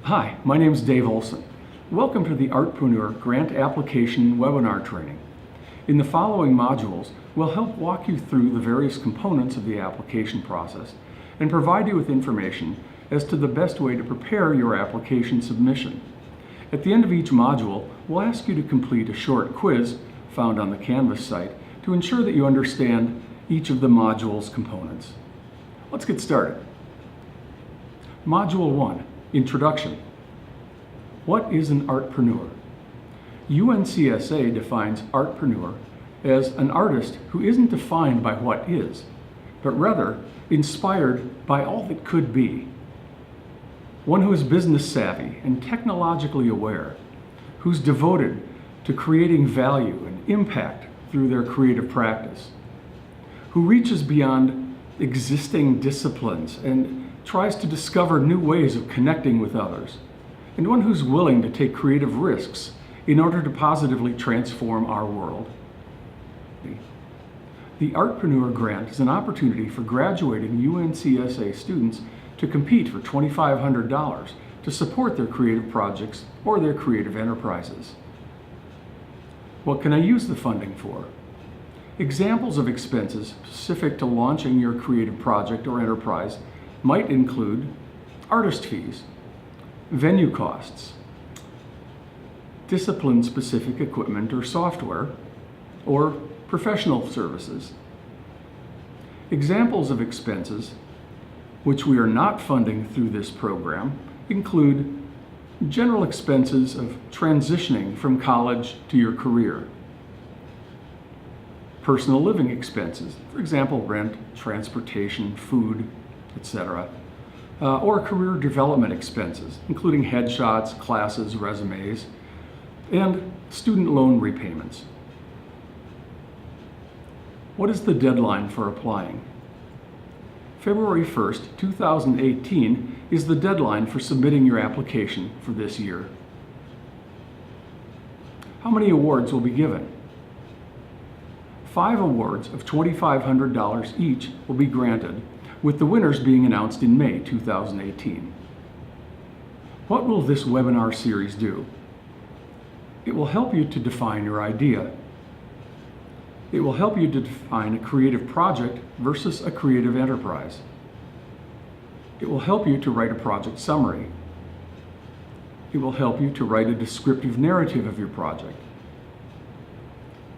Hi, my name is Dave Olson. Welcome to the Artpreneur Grant Application Webinar Training. In the following modules, we'll help walk you through the various components of the application process and provide you with information as to the best way to prepare your application submission. At the end of each module, we'll ask you to complete a short quiz found on the Canvas site to ensure that you understand each of the module's components. Let's get started. Module 1. Introduction. What is an artpreneur? UNCSA defines artpreneur as an artist who isn't defined by what is, but rather inspired by all that could be. One who is business savvy and technologically aware, who's devoted to creating value and impact through their creative practice, who reaches beyond existing disciplines and tries to discover new ways of connecting with others, and one who's willing to take creative risks in order to positively transform our world. The Artpreneur Grant is an opportunity for graduating UNCSA students to compete for $2,500 to support their creative projects or their creative enterprises. What can I use the funding for? Examples of expenses specific to launching your creative project or enterprise might include artist fees, venue costs, discipline-specific equipment or software, or professional services. Examples of expenses which we are not funding through this program include general expenses of transitioning from college to your career, personal living expenses, for example, rent, transportation, food, etc., or career development expenses, including headshots, classes, resumes, and student loan repayments. What is the deadline for applying? February 1st, 2018 is the deadline for submitting your application for this year. How many awards will be given? 5 awards of $2,500 each will be granted, with the winners being announced in May 2018. What will this webinar series do? It will help you to define your idea. It will help you to define a creative project versus a creative enterprise. It will help you to write a project summary. It will help you to write a descriptive narrative of your project.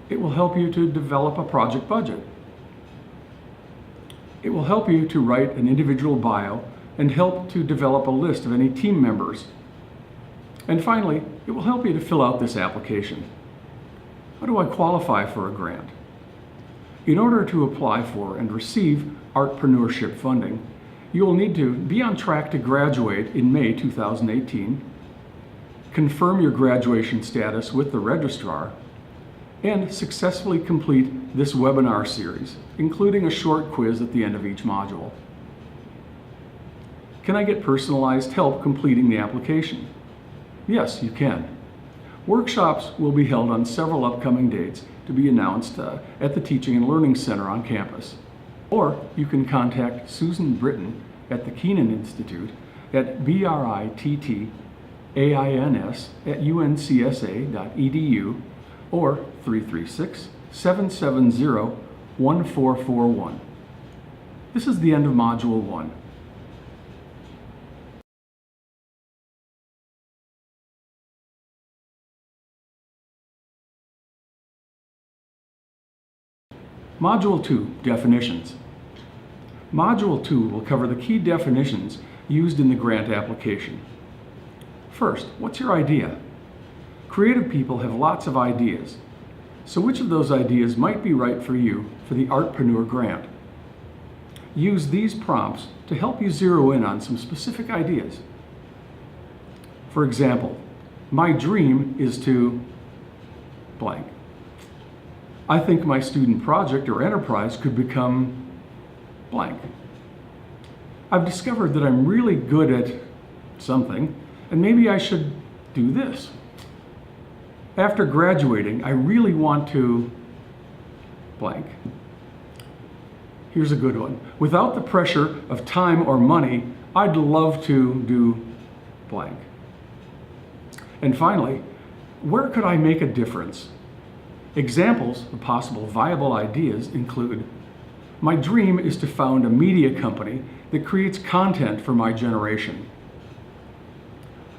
It will help you to develop a project budget. It will help you to write an individual bio and help to develop a list of any team members. And finally, it will help you to fill out this application. How do I qualify for a grant? In order to apply for and receive Artpreneurship funding, you will need to be on track to graduate in May 2018, confirm your graduation status with the registrar, and successfully complete this webinar series, including a short quiz at the end of each module. Can I get personalized help completing the application? Yes, you can. Workshops will be held on several upcoming dates to be announced at the Teaching and Learning Center on campus. Or you can contact Susan Britton at the Keenan Institute at brittins@uncsa.edu or 336-770-1441. This is the end of Module 1. Module 2, Definitions. Module 2 will cover the key definitions used in the grant application. First, what's your idea? Creative people have lots of ideas. So which of those ideas might be right for you for the Artpreneur Grant? Use these prompts to help you zero in on some specific ideas. For example, my dream is to blank. I think my student project or enterprise could become blank. I've discovered that I'm really good at something, and maybe I should do this. After graduating, I really want to blank. Here's a good one. Without the pressure of time or money, I'd love to do blank. And finally, where could I make a difference? Examples of possible viable ideas include: my dream is to found a media company that creates content for my generation.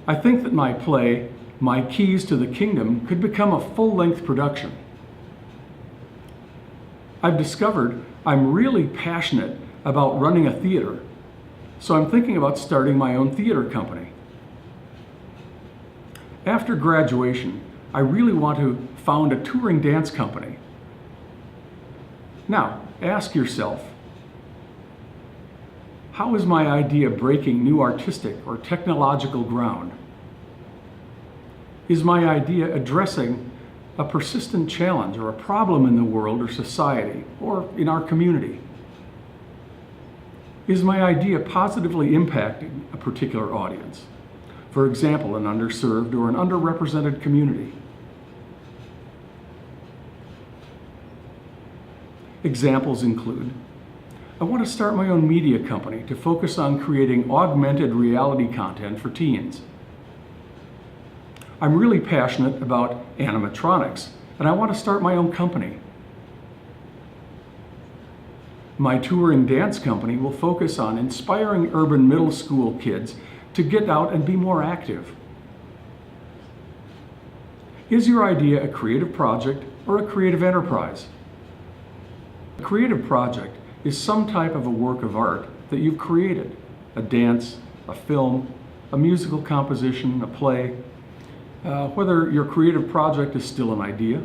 I think that my play, My Keys to the Kingdom, could become a full-length production. I've discovered I'm really passionate about running a theater, so I'm thinking about starting my own theater company. After graduation, I really want to found a touring dance company. Now, ask yourself, how is my idea breaking new artistic or technological ground? Is my idea addressing a persistent challenge or a problem in the world or society or in our community? Is my idea positively impacting a particular audience? For example, an underserved or an underrepresented community. Examples include: I want to start my own media company to focus on creating augmented reality content for teens. I'm really passionate about animatronics, and I want to start my own company. My touring dance company will focus on inspiring urban middle school kids to get out and be more active. Is your idea a creative project or a creative enterprise? A creative project is some type of a work of art that you've created: a dance, a film, a musical composition, a play. Whether your creative project is still an idea,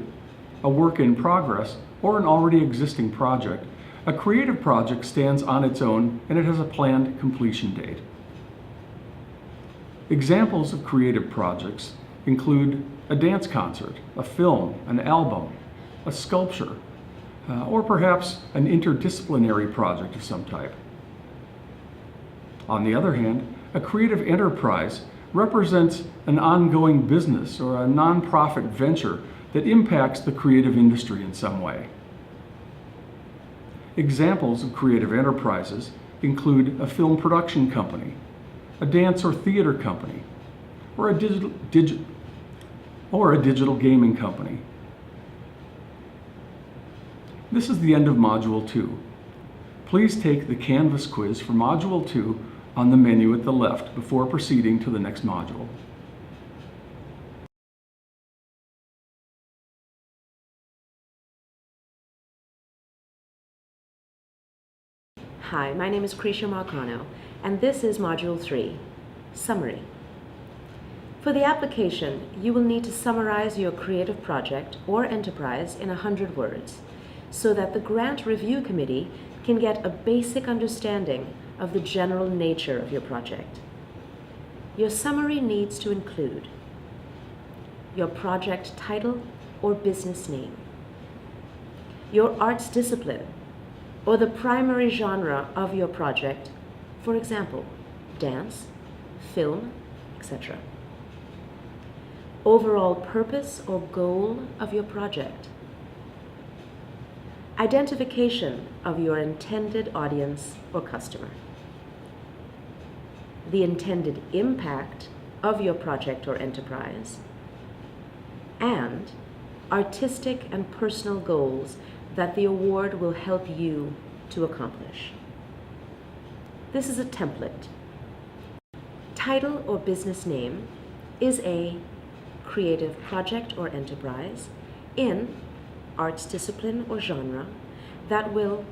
a work in progress, or an already existing project, a creative project stands on its own and it has a planned completion date. Examples of creative projects include a dance concert, a film, an album, a sculpture, or perhaps an interdisciplinary project of some type. On the other hand, a creative enterprise represents an ongoing business or a nonprofit venture that impacts the creative industry in some way. Examples of creative enterprises include a film production company, a dance or theater company, or a digital gaming company. This is the end of Module 2. Please take the Canvas quiz for Module 2 on the menu at the left before proceeding to the next module. Hi, my name is Krisha Marcano, and this is Module 3, Summary. For the application, you will need to summarize your creative project or enterprise in 100 words, so that the Grant Review Committee can get a basic understanding of the general nature of your project. Your summary needs to include your project title or business name, your arts discipline or the primary genre of your project, for example, dance, film, etc. Overall purpose or goal of your project. Identification of your intended audience or customer. The intended impact of your project or enterprise, and artistic and personal goals that the award will help you to accomplish. This is a template. Title or business name is a creative project or enterprise in arts discipline or genre that will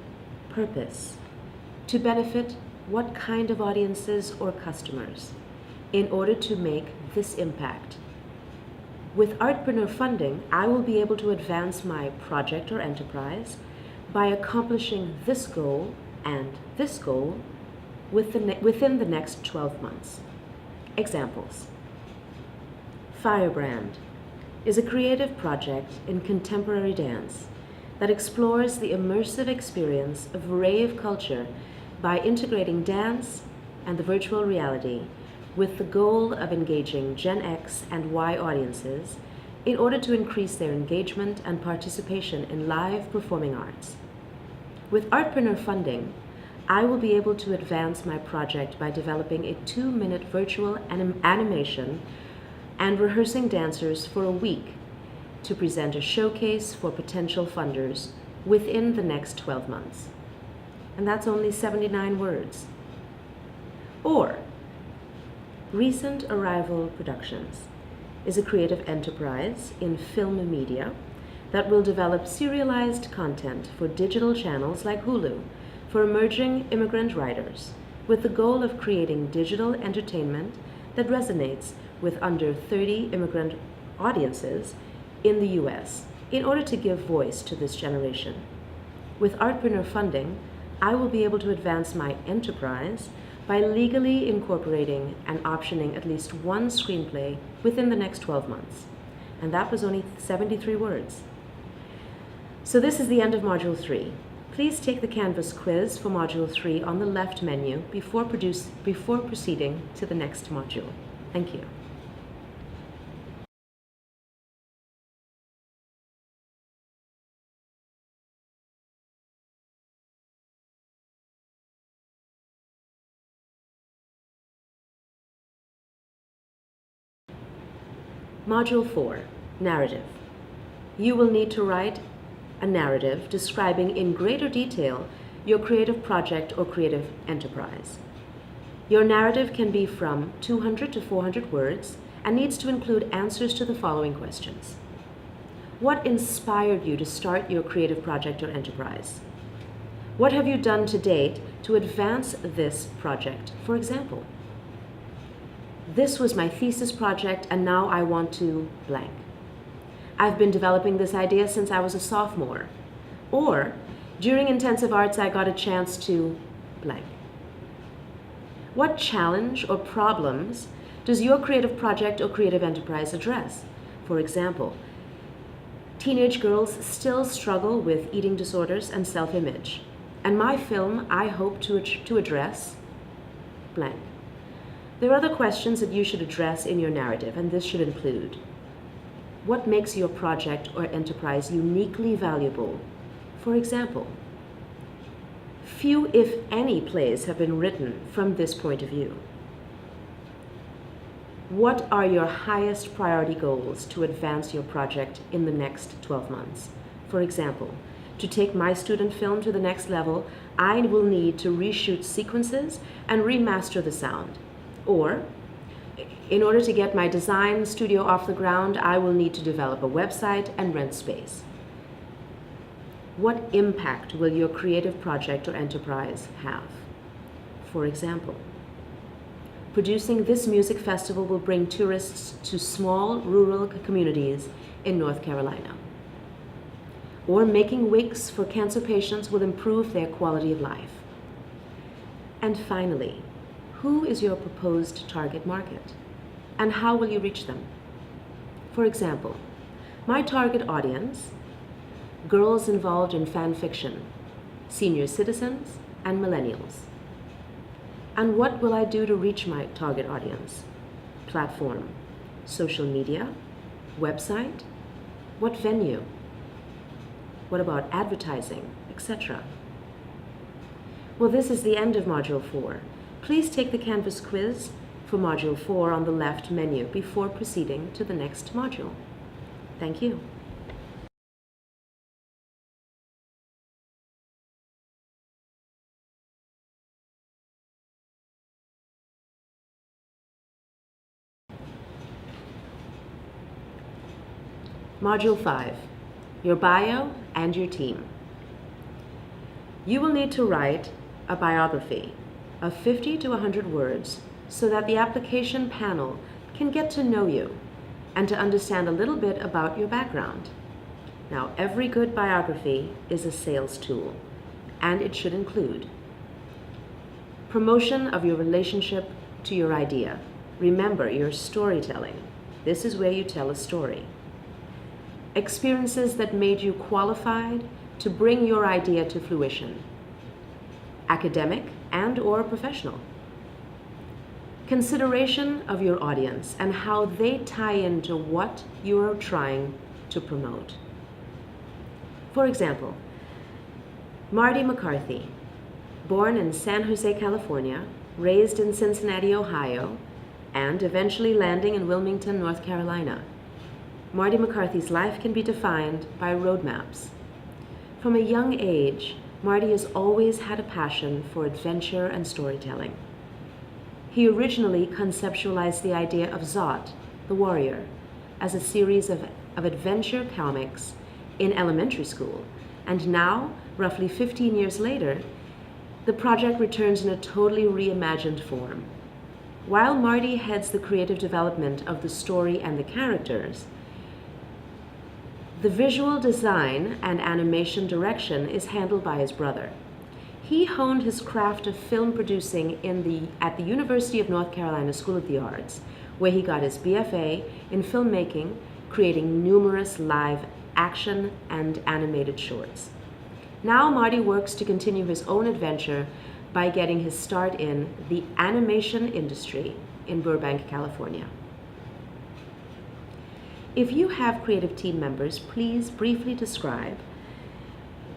purpose to benefit what kind of audiences or customers in order to make this impact. With Artpreneur funding, I will be able to advance my project or enterprise by accomplishing this goal and this goal within the next 12 months. Examples. Firebrand is a creative project in contemporary dance that explores the immersive experience of rave culture by integrating dance and the virtual reality with the goal of engaging Gen X and Y audiences in order to increase their engagement and participation in live performing arts. With Artpreneur funding, I will be able to advance my project by developing a 2-minute virtual animation and rehearsing dancers for a week to present a showcase for potential funders within the next 12 months. And that's only 79 words. Or, Recent Arrival Productions is a creative enterprise in film media that will develop serialized content for digital channels like Hulu for emerging immigrant writers, with the goal of creating digital entertainment that resonates with under 30 immigrant audiences in the US in order to give voice to this generation. With Artpreneur funding, I will be able to advance my enterprise by legally incorporating and optioning at least one screenplay within the next 12 months. And that was only 73 words. So this is the end of Module 3. Please take the Canvas quiz for Module 3 on the left menu before proceeding to the next module. Thank you. Module 4, Narrative. You will need to write a narrative describing in greater detail your creative project or creative enterprise. Your narrative can be from 200 to 400 words and needs to include answers to the following questions. What inspired you to start your creative project or enterprise? What have you done to date to advance this project? For example, this was my thesis project and now I want to blank. I've been developing this idea since I was a sophomore. Or, during intensive arts, I got a chance to blank. What challenge or problems does your creative project or creative enterprise address? For example, teenage girls still struggle with eating disorders and self-image. And my film, I hope to address blank. There are other questions that you should address in your narrative, and this should include: what makes your project or enterprise uniquely valuable? For example, few, if any, plays have been written from this point of view. What are your highest priority goals to advance your project in the next 12 months? For example, to take my student film to the next level, I will need to reshoot sequences and remaster the sound. Or, in order to get my design studio off the ground, I will need to develop a website and rent space. What impact will your creative project or enterprise have? For example, producing this music festival will bring tourists to small rural communities in North Carolina. Or making wigs for cancer patients will improve their quality of life. And finally, who is your proposed target market? And how will you reach them? For example, my target audience: girls involved in fan fiction, senior citizens, and millennials. And what will I do to reach my target audience? Platform, social media, website, what venue? What about advertising, etc.? Well, this is the end of Module 4. Please take the Canvas quiz for Module 4 on the left menu before proceeding to the next module. Thank you. Module 5, your bio and your team. You will need to write a biography of 50 to 100 words so that the application panel can get to know you and to understand a little bit about your background. Now, every good biography is a sales tool, and it should include promotion of your relationship to your idea. Remember, your storytelling. This is where you tell a story. Experiences that made you qualified to bring your idea to fruition. Academic and/or professional. Consideration of your audience and how they tie into what you are trying to promote. For example, Marty McCarthy, born in San Jose, California, raised in Cincinnati, Ohio, and eventually landing in Wilmington, North Carolina. Marty McCarthy's life can be defined by roadmaps. From a young age, Marty has always had a passion for adventure and storytelling. He originally conceptualized the idea of Zot, the Warrior, as a series of adventure comics in elementary school, and now, roughly 15 years later, the project returns in a totally reimagined form. While Marty heads the creative development of the story and the characters, the visual design and animation direction is handled by his brother. He honed his craft of film producing at the University of North Carolina School of the Arts, where he got his BFA in filmmaking, creating numerous live action and animated shorts. Now Marty works to continue his own adventure by getting his start in the animation industry in Burbank, California. If you have creative team members, please briefly describe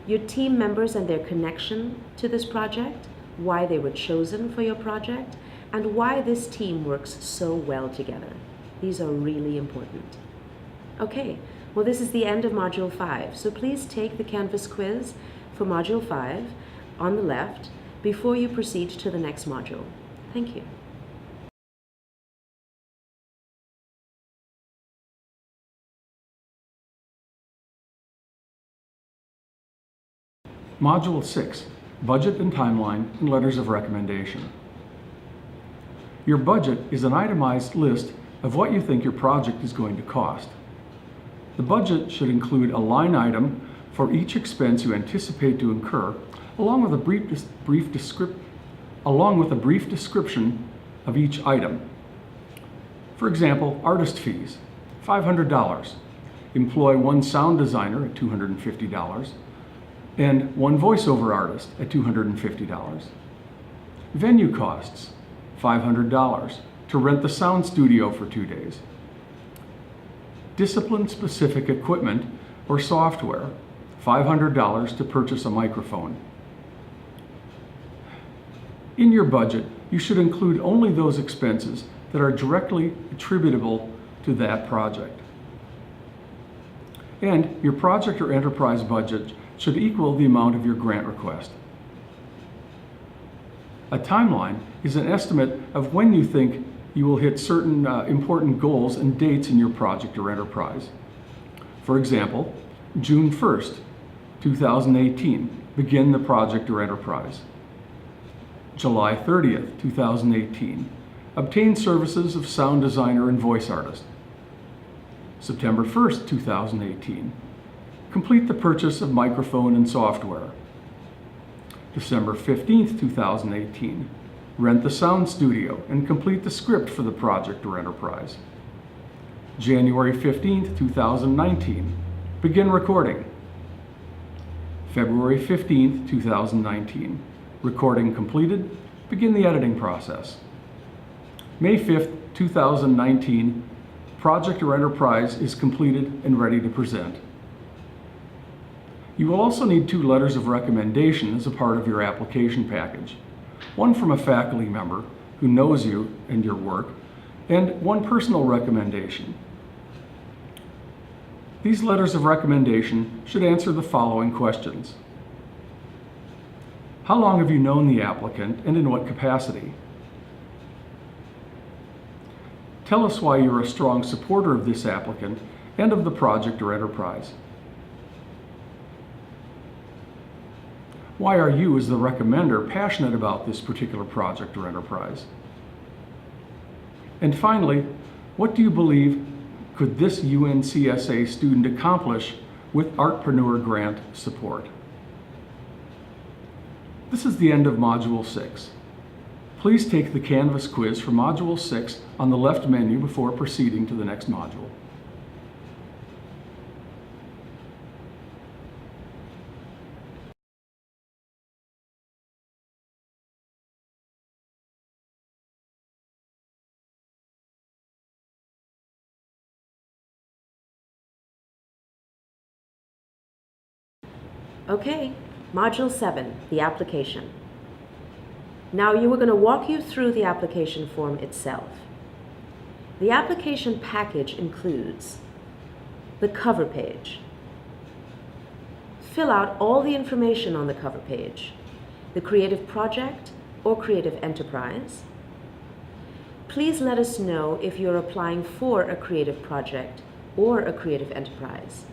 your team members and their connection to this project, why they were chosen for your project, and why this team works so well together. These are really important. Okay, well, this is the end of Module 5, so please take the Canvas quiz for Module 5 on the left before you proceed to the next module. Thank you. Module 6, Budget and Timeline and Letters of Recommendation. Your budget is an itemized list of what you think your project is going to cost. The budget should include a line item for each expense you anticipate to incur, along with a brief description of each item. For example, artist fees, $500. Employ one sound designer at $250. And one voiceover artist at $250. Venue costs, $500 to rent the sound studio for 2 days. Discipline-specific equipment or software, $500 to purchase a microphone. In your budget, you should include only those expenses that are directly attributable to that project. And your project or enterprise budget should equal the amount of your grant request. A timeline is an estimate of when you think you will hit certain important goals and dates in your project or enterprise. For example, June 1st, 2018, begin the project or enterprise. July 30th, 2018, obtain services of sound designer and voice artist. September 1st, 2018, complete the purchase of microphone and software. December 15th, 2018, rent the sound studio and complete the script for the project or enterprise. January 15th, 2019, begin recording. February 15th, 2019, recording completed, begin the editing process. May 5th, 2019, project or enterprise is completed and ready to present. You will also need 2 letters of recommendation as a part of your application package. One from a faculty member who knows you and your work, and one personal recommendation. These letters of recommendation should answer the following questions. How long have you known the applicant and in what capacity? Tell us why you're a strong supporter of this applicant and of the project or enterprise. Why are you, as the recommender, passionate about this particular project or enterprise? And finally, what do you believe could this UNCSA student accomplish with Artpreneur Grant support? This is the end of Module 6. Please take the Canvas quiz for Module 6 on the left menu before proceeding to the next module. Okay, Module 7, the application. Now we're going to walk you through the application form itself. The application package includes the cover page. Fill out all the information on the cover page, the creative project or creative enterprise. Please let us know if you're applying for a creative project or a creative enterprise.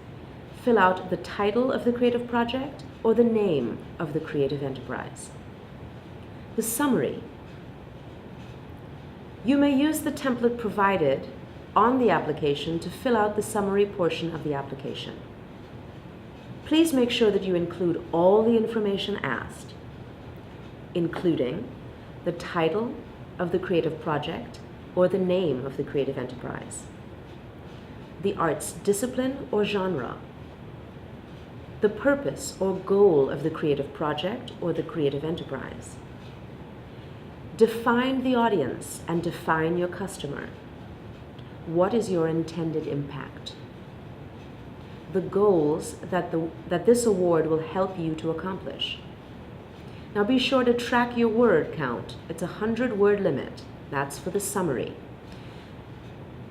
Fill out the title of the creative project or the name of the creative enterprise. The summary. You may use the template provided on the application to fill out the summary portion of the application. Please make sure that you include all the information asked, including the title of the creative project or the name of the creative enterprise, the art's discipline or genre, the purpose or goal of the creative project or the creative enterprise. Define the audience and define your customer. What is your intended impact? The goals that this award will help you to accomplish. Now be sure to track your word count. It's a 100-word limit. That's for the summary.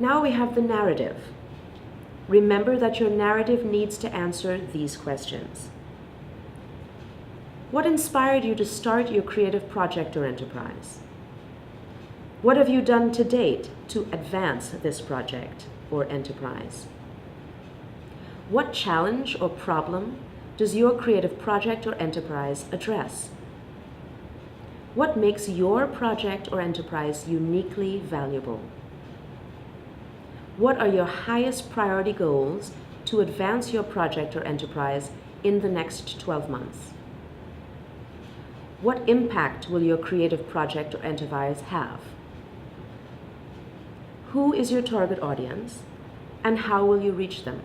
Now we have the narrative. Remember that your narrative needs to answer these questions. What inspired you to start your creative project or enterprise? What have you done to date to advance this project or enterprise? What challenge or problem does your creative project or enterprise address? What makes your project or enterprise uniquely valuable? What are your highest priority goals to advance your project or enterprise in the next 12 months? What impact will your creative project or enterprise have? Who is your target audience, and how will you reach them?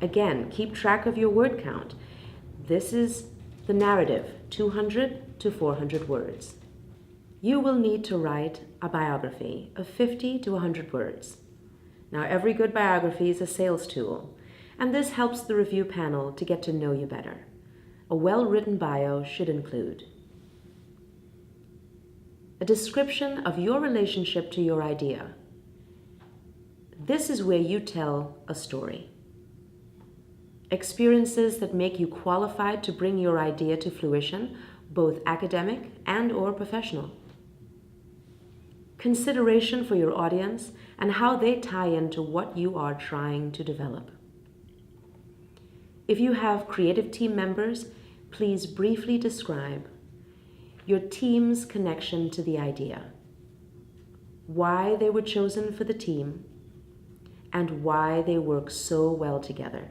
Again, keep track of your word count. This is the narrative, 200 to 400 words. You will need to write a biography of 50 to 100 words. Now, every good biography is a sales tool, and this helps the review panel to get to know you better. A well-written bio should include a description of your relationship to your idea. This is where you tell a story. Experiences that make you qualified to bring your idea to fruition, both academic and/or professional. Consideration for your audience and how they tie into what you are trying to develop. If you have creative team members, please briefly describe your team's connection to the idea, why they were chosen for the team, and why they work so well together.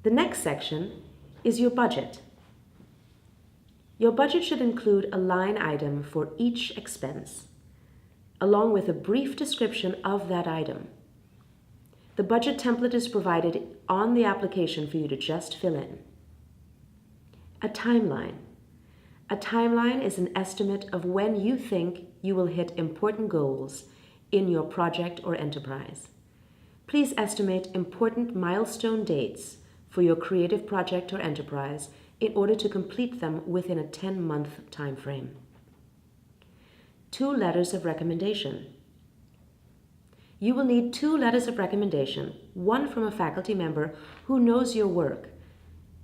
The next section is your budget. Your budget should include a line item for each expense, along with a brief description of that item. The budget template is provided on the application for you to just fill in. A timeline. A timeline is an estimate of when you think you will hit important goals in your project or enterprise. Please estimate important milestone dates for your creative project or enterprise in order to complete them within a 10-month time frame. 2 letters of recommendation. You will need 2 letters of recommendation, one from a faculty member who knows your work,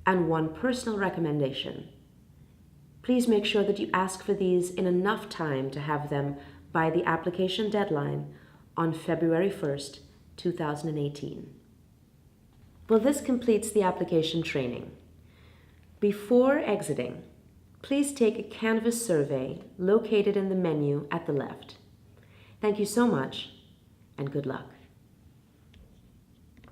and 1 personal recommendation. Please make sure that you ask for these in enough time to have them by the application deadline on February 1st, 2018. Well, this completes the application training. Before exiting, please take a Canvas survey located in the menu at the left. Thank you so much, and good luck.